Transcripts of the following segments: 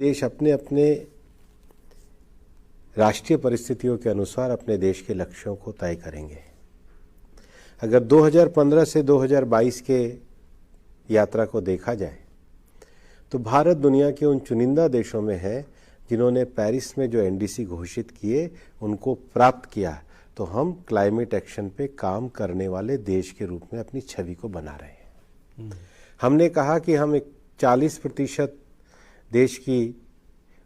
देश अपने अपने राष्ट्रीय परिस्थितियों के अनुसार अपने देश के लक्ष्यों को तय करेंगे। अगर 2015 से 2022 के यात्रा को देखा जाए तो भारत दुनिया के उन चुनिंदा देशों में है जिन्होंने पेरिस में जो एनडीसी घोषित किए उनको प्राप्त किया। तो हम क्लाइमेट एक्शन पे काम करने वाले देश के रूप में अपनी छवि को बना रहे हैं। हमने कहा कि हम 40% देश की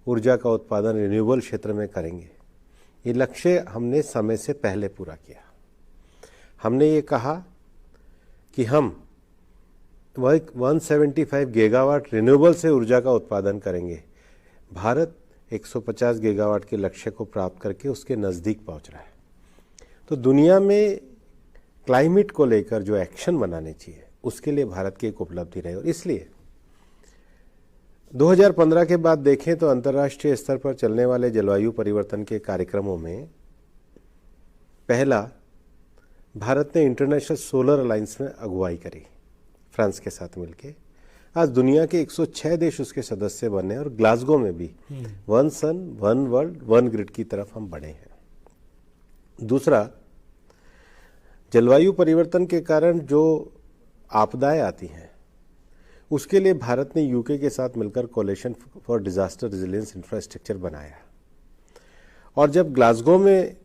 ऊर्जा का उत्पादन रिन्यूएबल क्षेत्र में करेंगे। ये लक्ष्य हमने समय से पहले पूरा किया। हमने ये कहा कि हम 175 गीगावाट रिन्यूएबल से ऊर्जा का उत्पादन करेंगे। भारत 150 गीगावाट के लक्ष्य को प्राप्त करके उसके नज़दीक पहुंच रहा है। तो दुनिया में क्लाइमेट को लेकर जो एक्शन बनाने चाहिए उसके लिए भारत की एक उपलब्धि रही। और इसलिए 2015 के बाद देखें तो अंतर्राष्ट्रीय स्तर पर चलने वाले जलवायु परिवर्तन के कार्यक्रमों में पहला भारत ने इंटरनेशनल सोलर अलायंस में अगुवाई करी फ्रांस के साथ मिलकर। आज दुनिया के 106 देश उसके सदस्य बने और ग्लासगो में भी one sun one world one grid की तरफ हम बढ़े हैं। दूसरा, जलवायु परिवर्तन के कारण जो आपदाएं आती हैं उसके लिए भारत ने यूके के साथ मिलकर coalition for disaster resilience infrastructure बनाया। और जब ग्लासगो में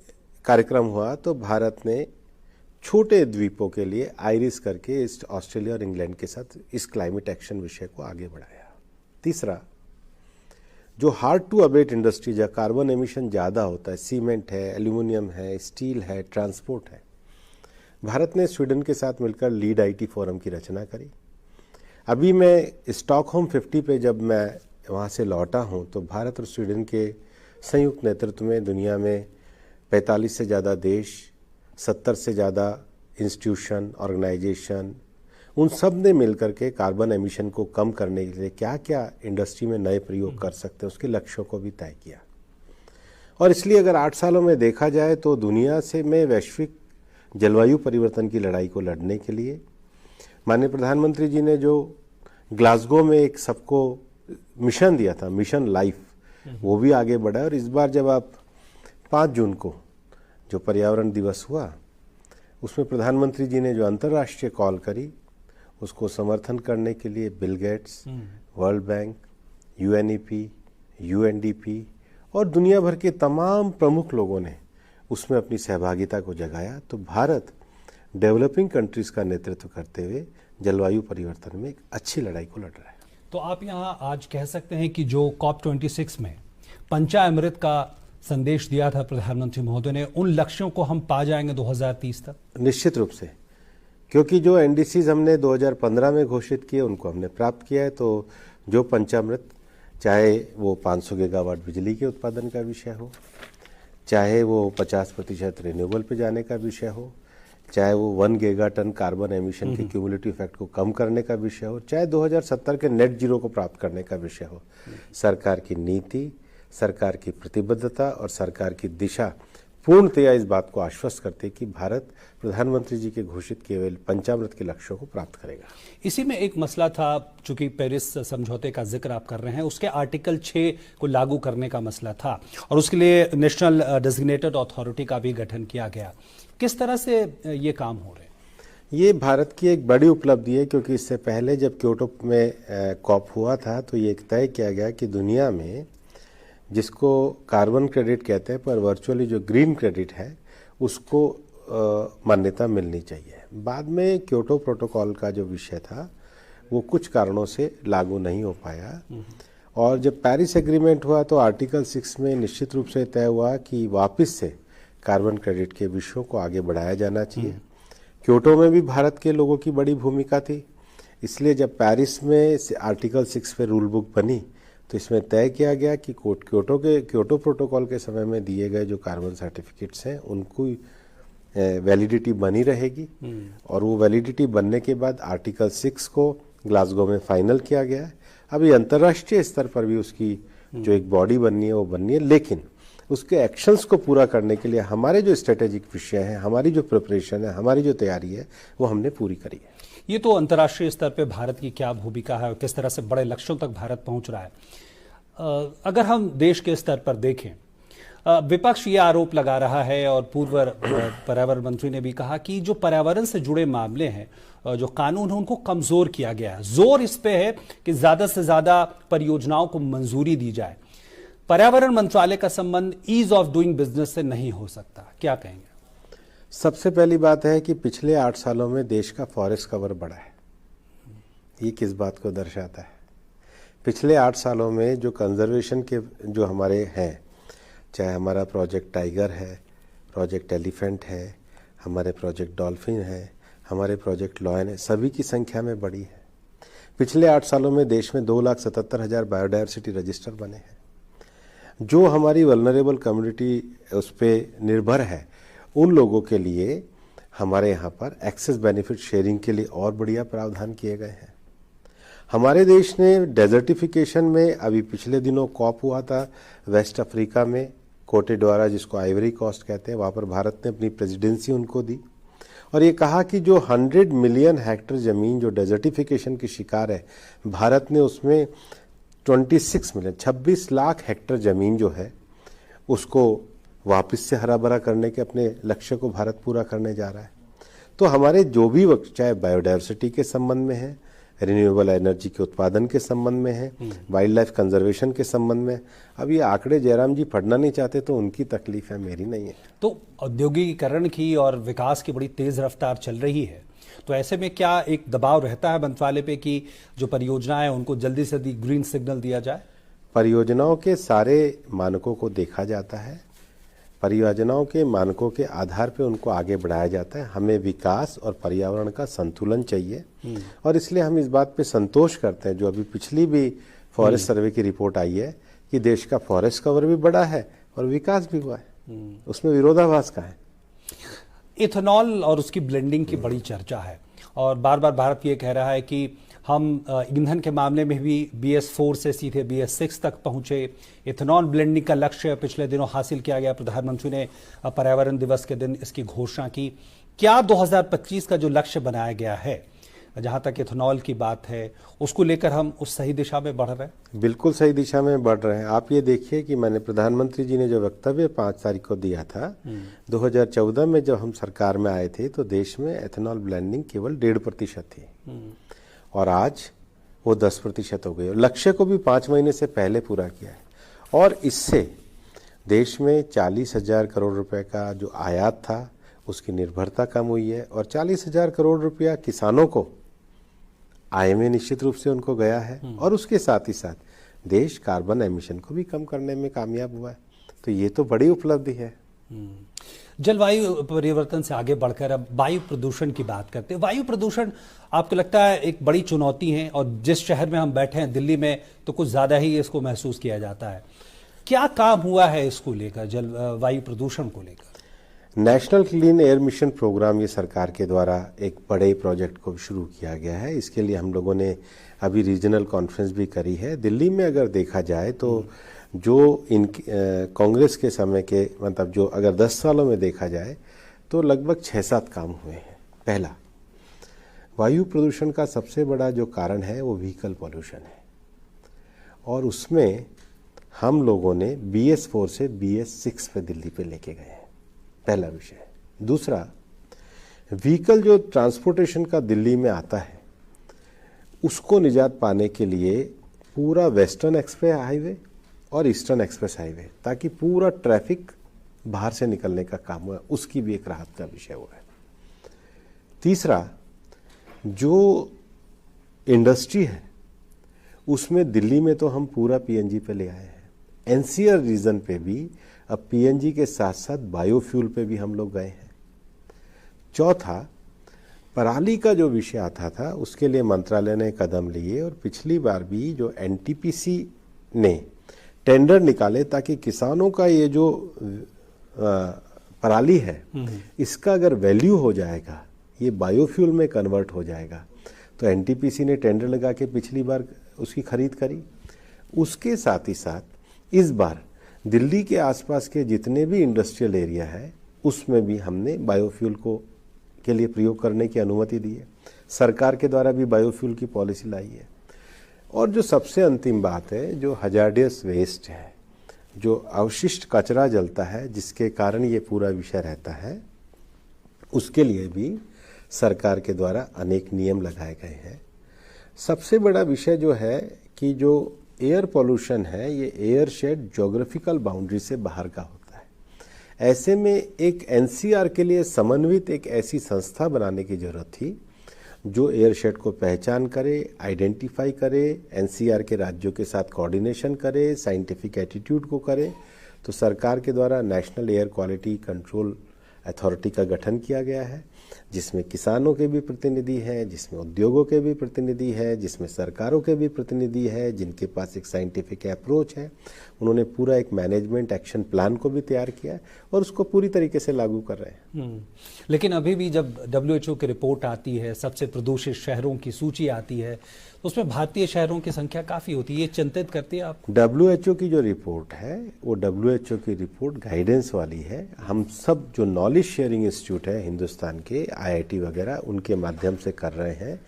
कार्यक्रम हुआ तो भारत ने छोटे द्वीपों के लिए आइरिस करके ईस्ट ऑस्ट्रेलिया और इंग्लैंड के साथ इस क्लाइमेट एक्शन विषय को आगे बढ़ाया। तीसरा, जो हार्ड टू अबेट इंडस्ट्री जहाँ कार्बन एमिशन ज़्यादा होता है, सीमेंट है, एल्यूमिनियम है, स्टील है, ट्रांसपोर्ट है, भारत ने स्वीडन के साथ मिलकर लीड आईटी फोरम की रचना करी। अभी मैं स्टॉकहोम 50 पे जब मैं वहाँ से लौटा हूँ तो भारत और स्वीडन के संयुक्त नेतृत्व में दुनिया में 45 से ज़्यादा देश, 70 से ज़्यादा इंस्टीट्यूशन, ऑर्गेनाइजेशन, उन सब ने मिलकर के कार्बन एमिशन को कम करने के लिए क्या क्या इंडस्ट्री में नए प्रयोग कर सकते हैं उसके लक्ष्यों को भी तय किया। और इसलिए अगर 8 सालों में देखा जाए तो दुनिया से में वैश्विक जलवायु परिवर्तन की लड़ाई को लड़ने के लिए माननीय प्रधानमंत्री जी ने जो ग्लासगो में एक सबको मिशन दिया था, मिशन लाइफ, वो भी आगे बढ़ा। और इस बार जब आप 5 जून को जो पर्यावरण दिवस हुआ उसमें प्रधानमंत्री जी ने जो अंतर्राष्ट्रीय कॉल करी उसको समर्थन करने के लिए Bill Gates, world bank, UNEP, UNDP और दुनिया भर के तमाम प्रमुख लोगों ने उसमें अपनी सहभागिता को जगाया। तो भारत डेवलपिंग कंट्रीज का नेतृत्व करते हुए जलवायु परिवर्तन में एक अच्छी लड़ाई को लड़ रहा है। तो आप यहाँ आज कह सकते हैं कि जो COP26 में पंचामृत का संदेश दिया था प्रधानमंत्री महोदय ने, उन लक्ष्यों को हम पा जाएंगे 2030 तक? निश्चित रूप से, क्योंकि जो एनडीसीज हमने 2015 में घोषित किए उनको हमने प्राप्त किया है। तो जो पंचामृत, चाहे वो 500 गीगावाट बिजली के उत्पादन का विषय हो, चाहे वो 50% रिन्यूएबल पे जाने का विषय हो, चाहे वो 1 गीगाटन कार्बन एमिशन के क्यूमुलेटिव इफेक्ट को कम करने का विषय हो, चाहे 2070 के नेट जीरो को प्राप्त करने का विषय हो, सरकार की नीति, सरकार की प्रतिबद्धता और सरकार की दिशा पूर्णतया इस बात को आश्वस्त करते कि भारत प्रधानमंत्री जी के घोषित किए हुए पंचामृत के लक्ष्यों को प्राप्त करेगा। इसी में एक मसला था, चूंकि पेरिस समझौते का जिक्र आप कर रहे हैं, उसके आर्टिकल 6 को लागू करने का मसला था और उसके लिए नेशनल डेजिग्नेटेड अथॉरिटी का भी गठन किया गया। किस तरह से ये काम हो रहे हैं? ये भारत की एक बड़ी उपलब्धि है, क्योंकि इससे पहले जब क्योटो में कॉप हुआ था तो ये तय किया गया कि दुनिया में जिसको कार्बन क्रेडिट कहते हैं पर वर्चुअली जो ग्रीन क्रेडिट है उसको मान्यता मिलनी चाहिए। बाद में क्योटो प्रोटोकॉल का जो विषय था वो कुछ कारणों से लागू नहीं हो पाया। और जब पेरिस एग्रीमेंट हुआ तो आर्टिकल 6 में निश्चित रूप से तय हुआ कि वापस से कार्बन क्रेडिट के विषयों को आगे बढ़ाया जाना चाहिए। क्योटो में भी भारत के लोगों की बड़ी भूमिका थी, इसलिए जब पेरिस में आर्टिकल 6 पे रूल बुक बनी तो इसमें तय किया गया कि क्योटो प्रोटोकॉल के समय में दिए गए जो कार्बन सर्टिफिकेट्स हैं उनको वैलिडिटी बनी रहेगी। और वो वैलिडिटी बनने के बाद आर्टिकल 6 को ग्लासगो में फाइनल किया गया है। अभी अंतर्राष्ट्रीय स्तर पर भी उसकी जो एक बॉडी बननी है वो बननी है, लेकिन उसके एक्शंस को पूरा करने के लिए हमारे जो स्ट्रेटेजिक विषय हैं, हमारी जो प्रिपरेशन है, हमारी जो तैयारी है वो हमने पूरी करी है। ये तो अंतर्राष्ट्रीय स्तर पे भारत की क्या भूमिका है और किस तरह से बड़े लक्ष्यों तक भारत पहुंच रहा है। अगर हम देश के स्तर पर देखें, विपक्ष ये आरोप लगा रहा है और पूर्व पर्यावरण मंत्री ने भी कहा कि जो पर्यावरण से जुड़े मामले हैं, जो कानून है, उनको कमजोर किया गया है। जोर इस पे है कि ज्यादा से ज्यादा परियोजनाओं को मंजूरी दी जाए। पर्यावरण मंत्रालय का संबंध ईज ऑफ डूइंग बिजनेस से नहीं हो सकता, क्या कहेंगे? सबसे पहली बात है कि पिछले 8 सालों में देश का फॉरेस्ट कवर बढ़ा है। ये किस बात को दर्शाता है? पिछले 8 सालों में जो कंजर्वेशन के जो हमारे हैं, चाहे हमारा प्रोजेक्ट टाइगर है, प्रोजेक्ट एलिफेंट है, हमारे प्रोजेक्ट डॉल्फिन है, हमारे प्रोजेक्ट लॉयन है, सभी की संख्या में बढ़ी है। पिछले 8 सालों में देश में 2,77,000 बायोडायवर्सिटी रजिस्टर बने हैं। जो हमारी वल्नरेबल कम्युनिटी उस पर निर्भर है, उन लोगों के लिए हमारे यहाँ पर एक्सेस बेनिफिट शेयरिंग के लिए और बढ़िया प्रावधान किए गए हैं। हमारे देश ने डेजर्टिफिकेशन में, अभी पिछले दिनों कॉप हुआ था वेस्ट अफ्रीका में, कोटे द्वारा, जिसको आइवरी कोस्ट कहते हैं, वहाँ पर भारत ने अपनी प्रेसिडेंसी उनको दी और ये कहा कि जो 100 मिलियन हेक्टेयर ज़मीन जो डेजर्टिफिकेशन की शिकार है, भारत ने उसमें 26 लाख हेक्टेयर ज़मीन जो है उसको वापस से हरा भरा करने के अपने लक्ष्य को भारत पूरा करने जा रहा है। तो हमारे जो भी वक्त, चाहे बायोडायवर्सिटी के संबंध में है, रिन्यूएबल एनर्जी के उत्पादन के संबंध में है, वाइल्ड लाइफ कंजर्वेशन के संबंध में, अब ये आंकड़े जयराम जी पढ़ना नहीं चाहते तो उनकी तकलीफ है, मेरी नहीं है। तो औद्योगिकीकरण की और विकास की बड़ी तेज रफ्तार चल रही है, तो ऐसे में क्या एक दबाव रहता है मंत्रालय पे कि जो परियोजनाएं उनको जल्दी से जल्दी ग्रीन सिग्नल दिया जाए? परियोजनाओं के सारे मानकों को देखा जाता है, परियोजनाओं के मानकों के आधार पे उनको आगे बढ़ाया जाता है। हमें विकास और पर्यावरण का संतुलन चाहिए और इसलिए हम इस बात पे संतोष करते हैं, जो अभी पिछली भी फॉरेस्ट सर्वे की रिपोर्ट आई है कि देश का फॉरेस्ट कवर भी बढ़ा है और विकास भी हुआ है, उसमें विरोधाभास का है। इथेनॉल और उसकी ब्लेंडिंग की बड़ी चर्चा है और बार बार भारत ये कह रहा है कि हम ईंधन के मामले में भी BS4 से सीधे BS6 तक पहुंचे। इथेनॉल ब्लेंडिंग का लक्ष्य पिछले दिनों हासिल किया गया। प्रधानमंत्री ने पर्यावरण दिवस के दिन इसकी घोषणा की। क्या 2025 का जो लक्ष्य बनाया गया है, जहां तक इथेनॉल की बात है, उसको लेकर हम उस सही दिशा में बढ़ रहे हैं? बिल्कुल सही दिशा में बढ़ रहे हैं। आप ये देखिए कि मैंने प्रधानमंत्री जी ने जो वक्तव्य 5 तारीख को दिया था, 2014 में जब हम सरकार में आए थे तो देश में एथेनॉल ब्लेंडिंग केवल 1.5% थी और आज वो 10% हो गई। लक्ष्य को भी 5 महीने से पहले पूरा किया है और इससे देश में 40,000 करोड़ रुपए का जो आयात था उसकी निर्भरता कम हुई है और 40,000 करोड़ रुपया किसानों को आय में निश्चित रूप से उनको गया है और उसके साथ ही साथ देश कार्बन एमिशन को भी कम करने में कामयाब हुआ है। तो ये तो बड़ी उपलब्धि है। जलवायु परिवर्तन से आगे बढ़कर अब वायु प्रदूषण की बात करते हैं। वायु प्रदूषण आपको लगता है एक बड़ी चुनौती है और जिस शहर में हम बैठे हैं दिल्ली में तो कुछ ज्यादा ही इसको महसूस किया जाता है। क्या काम हुआ है इसको लेकर, वायु प्रदूषण को लेकर? National clean air mission programme ये सरकार के द्वारा एक बड़े प्रोजेक्ट को शुरू किया गया है। इसके लिए हम लोगों ने अभी रीजनल कॉन्फ्रेंस भी करी है। दिल्ली में अगर देखा जाए तो जो इन कांग्रेस के समय के, मतलब जो अगर 10 सालों में देखा जाए तो लगभग 6-7 काम हुए हैं। पहला, वायु प्रदूषण का सबसे बड़ा जो कारण है वो व्हीकल पॉल्यूशन है और उसमें हम लोगों ने BS4 से BS6 पे दिल्ली पे लेके गए हैं, पहला विषय। दूसरा, व्हीकल जो ट्रांसपोर्टेशन का दिल्ली में आता है उसको निजात पाने के लिए पूरा वेस्टर्न एक्सप्रेस हाईवे और ईस्टर्न एक्सप्रेस हाईवे, ताकि पूरा ट्रैफिक बाहर से निकलने का काम हुआ, उसकी भी एक राहत का विषय हुआ है। तीसरा, जो इंडस्ट्री है उसमें दिल्ली में तो हम पूरा PNG पे ले आए हैं। NCR रीजन पे भी अब PNG के साथ साथ बायोफ्यूल पे भी हम लोग गए हैं। चौथा, पराली का जो विषय आता था उसके लिए मंत्रालय ने कदम लिए और पिछली बार भी जो NTPC ने टेंडर निकाले ताकि किसानों का ये जो पराली है इसका अगर वैल्यू हो जाएगा, ये बायोफ्यूल में कन्वर्ट हो जाएगा, तो NTPC ने टेंडर लगा के पिछली बार उसकी खरीद करी। उसके साथ ही साथ इस बार दिल्ली के आसपास के जितने भी इंडस्ट्रियल एरिया है उसमें भी हमने बायोफ्यूल को के लिए प्रयोग करने की अनुमति दी है। सरकार के द्वारा भी बायोफ्यूल की पॉलिसी लाई है और जो सबसे अंतिम बात है, जो हजार्डियस वेस्ट है, जो अवशिष्ट कचरा जलता है, जिसके कारण ये पूरा विषय रहता है, उसके लिए भी सरकार के द्वारा अनेक नियम लगाए गए हैं। सबसे बड़ा विषय जो है कि जो एयर पोल्यूशन है, ये एयर शेड ज्योग्राफिकल बाउंड्री से बाहर का होता है। ऐसे में एक एनसीआर के लिए समन्वित एक ऐसी संस्था बनाने की जरूरत थी जो एयर शेड को पहचान करे, आइडेंटिफाई करे, एनसीआर के राज्यों के साथ कोऑर्डिनेशन करे, साइंटिफिक एटीट्यूड को करे। तो सरकार के द्वारा national air quality control authority का गठन किया गया है, जिसमें किसानों के भी प्रतिनिधि हैं, जिसमें उद्योगों के भी प्रतिनिधि हैं, जिसमें सरकारों के भी प्रतिनिधि हैं, जिनके पास एक साइंटिफिक अप्रोच है। उन्होंने पूरा एक मैनेजमेंट एक्शन प्लान को भी तैयार किया है और उसको पूरी तरीके से लागू कर रहे हैं। लेकिन अभी भी जब WHO की रिपोर्ट आती है, सबसे प्रदूषित शहरों की सूची आती है, तो उसमें भारतीय शहरों की संख्या काफ़ी होती है। ये चिंतित करती है आपको? WHO की जो रिपोर्ट है वो WHO की रिपोर्ट गाइडेंस वाली है। हम सब जो नॉलेज शेयरिंग इंस्टीट्यूट है हिंदुस्तान के, IIT वगैरह, उनके माध्यम से कर रहे हैं